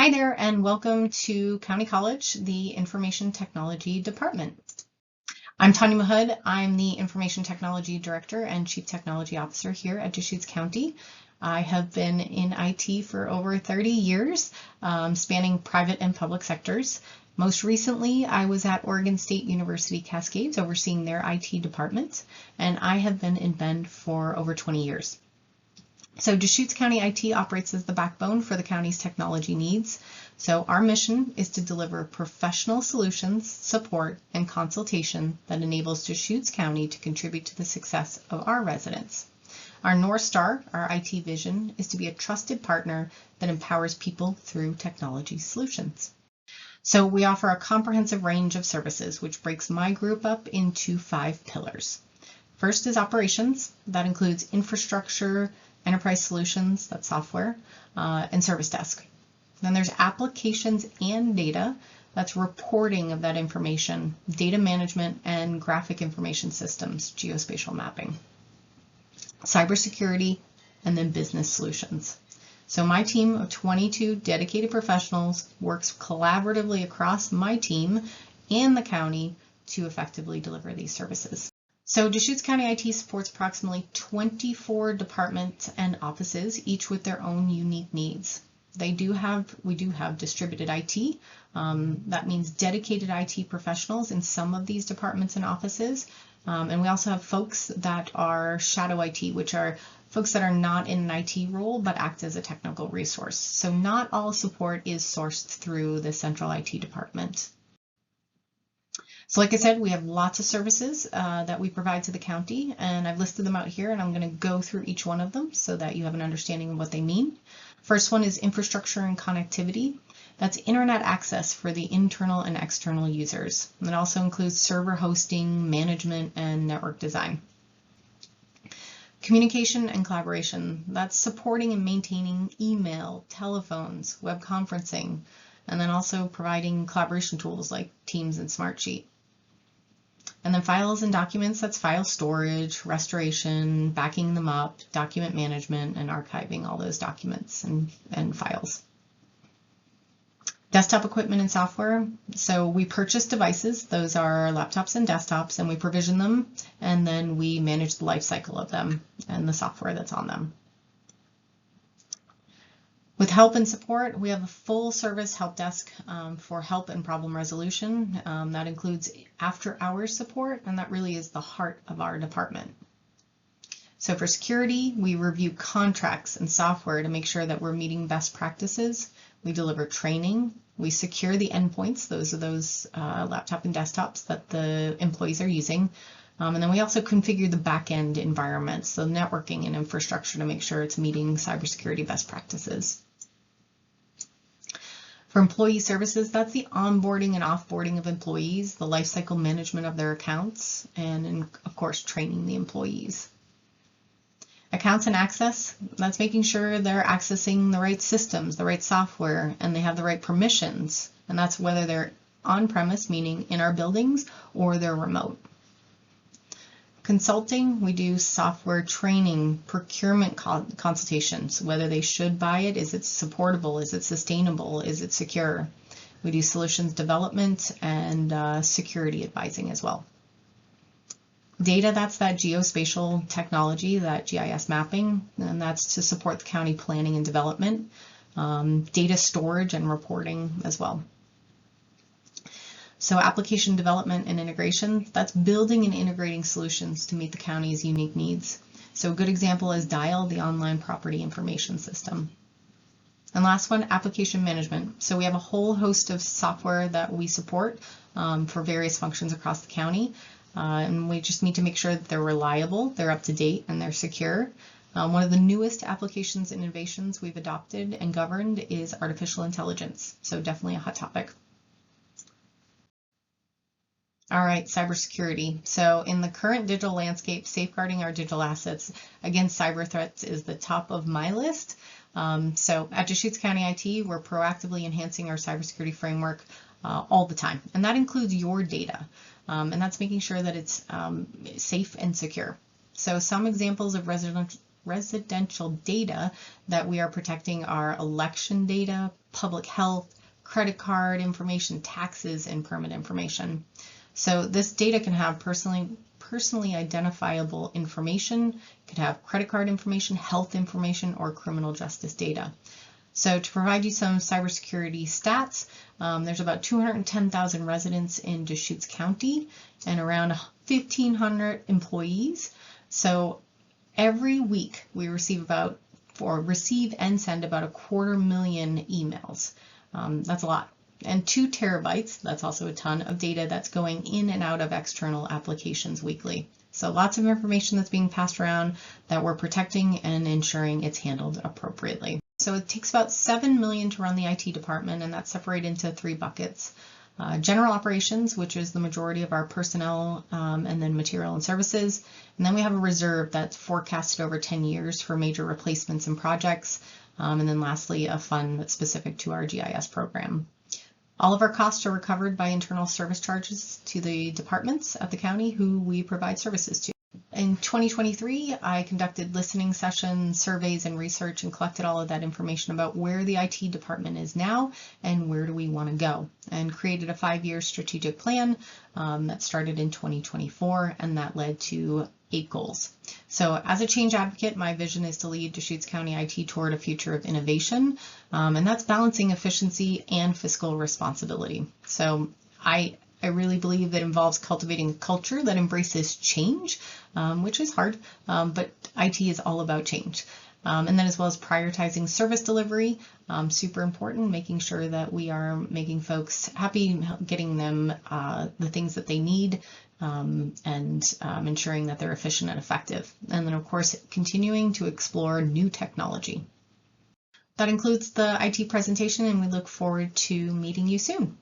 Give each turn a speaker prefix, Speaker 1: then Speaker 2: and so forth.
Speaker 1: Hi there, and welcome to County College, the Information Technology Department. I'm Tania Mahood. I'm the Information Technology Director and Chief Technology Officer here at Deschutes County. I have been in IT for over 30 years, spanning private and public sectors. Most recently, I was at Oregon State University Cascades overseeing their IT department, and I have been in Bend for over 20 years. So Deschutes County IT operates as the backbone for the county's technology needs. So our mission is to deliver professional solutions, support, and consultation that enables Deschutes County to contribute to the success of our residents. Our North Star, our IT vision, is to be a trusted partner that empowers people through technology solutions. So we offer a comprehensive range of services, which breaks my group up into 5 pillars. First is operations. That includes infrastructure, enterprise solutions, that's software, and service desk. Then there's applications and data, that's reporting of that information, data management, and graphic information systems, geospatial mapping. Cybersecurity, and then business solutions. So my team of 22 dedicated professionals works collaboratively across my team and the county to effectively deliver these services. So Deschutes County IT supports approximately 24 departments and offices, each with their own unique needs. We do have distributed IT. That means dedicated IT professionals in some of these departments and offices. And we also have folks that are shadow IT, which are folks that are not in an IT role, but act as a technical resource. So not all support is sourced through the central IT department. So like I said, we have lots of services that we provide to the county, and I've listed them out here, and I'm going to go through each one of them so that you have an understanding of what they mean. First one is infrastructure and connectivity. That's internet access for the internal and external users. And it also includes server hosting, management, and network design. Communication and collaboration. That's supporting and maintaining email, telephones, web conferencing, and then also providing collaboration tools like Teams and Smartsheet. And then files and documents, that's file storage, restoration, backing them up, document management, and archiving all those documents and files. Desktop equipment and software. So we purchase devices, those are laptops and desktops, and we provision them, and then we manage the life cycle of them and the software that's on them. With help and support, we have a full service help desk for help and problem resolution. That includes after hours support, and that really is the heart of our department. So for security, we review contracts and software to make sure that we're meeting best practices. We deliver training. We secure the endpoints. Those are those laptop and desktops that the employees are using. And then we also configure the back-end environments, so networking and infrastructure, to make sure it's meeting cybersecurity best practices. For employee services, that's the onboarding and offboarding of employees, the lifecycle management of their accounts, and of course, training the employees. Accounts and access, that's making sure they're accessing the right systems, the right software, and they have the right permissions. And that's whether they're on-premise, meaning in our buildings, or they're remote. Consulting, we do software training, procurement consultations, whether they should buy it, is it supportable, is it sustainable, is it secure. We do solutions development and security advising as well. Data, that's that geospatial technology, that GIS mapping, and that's to support the county planning and development. Data storage and reporting as well. So application development and integration, that's building and integrating solutions to meet the county's unique needs. So a good example is DIAL, the online property information system. And last one, application management. So we have a whole host of software that we support for various functions across the county. And we just need to make sure that they're reliable, they're up to date, and they're secure. One of the newest applications and innovations we've adopted and governed is artificial intelligence. So definitely a hot topic. All right, cybersecurity. So in the current digital landscape, safeguarding our digital assets against cyber threats is the top of my list. So at Deschutes County IT, we're proactively enhancing our cybersecurity framework all the time. And that includes your data. And that's making sure that it's safe and secure. So some examples of residential data that we are protecting are election data, public health, credit card information, taxes, and permit information. So this data can have personally identifiable information, it could have credit card information, health information, or criminal justice data. So to provide you some cybersecurity stats, there's about 210,000 residents in Deschutes County and around 1,500 employees. So every week we receive and send about 250,000 emails. That's a lot. And 2 terabytes, that's also a ton of data that's going in and out of external applications weekly. So lots of information that's being passed around that we're protecting and ensuring it's handled appropriately. So it takes about $7 million to run the IT department, and that's separated into 3 buckets. General operations, which is the majority of our personnel, and then material and services. And then we have a reserve that's forecasted over 10 years for major replacements and projects. And then lastly, a fund that's specific to our GIS program. All of our costs are recovered by internal service charges to the departments at the county who we provide services to. In 2023, I conducted listening sessions, surveys, and research and collected all of that information about where the IT department is now and where do we want to go, and created a 5-year strategic plan that started in 2024, and that led to 8 goals. So as a change advocate, my vision is to lead Deschutes County IT toward a future of innovation, and that's balancing efficiency and fiscal responsibility. So I really believe that involves cultivating a culture that embraces change, which is hard, but IT is all about change. And then as well as prioritizing service delivery, super important, making sure that we are making folks happy, getting them the things that they need, and ensuring that they're efficient and effective. And then of course, continuing to explore new technology. That includes the IT presentation, and we look forward to meeting you soon.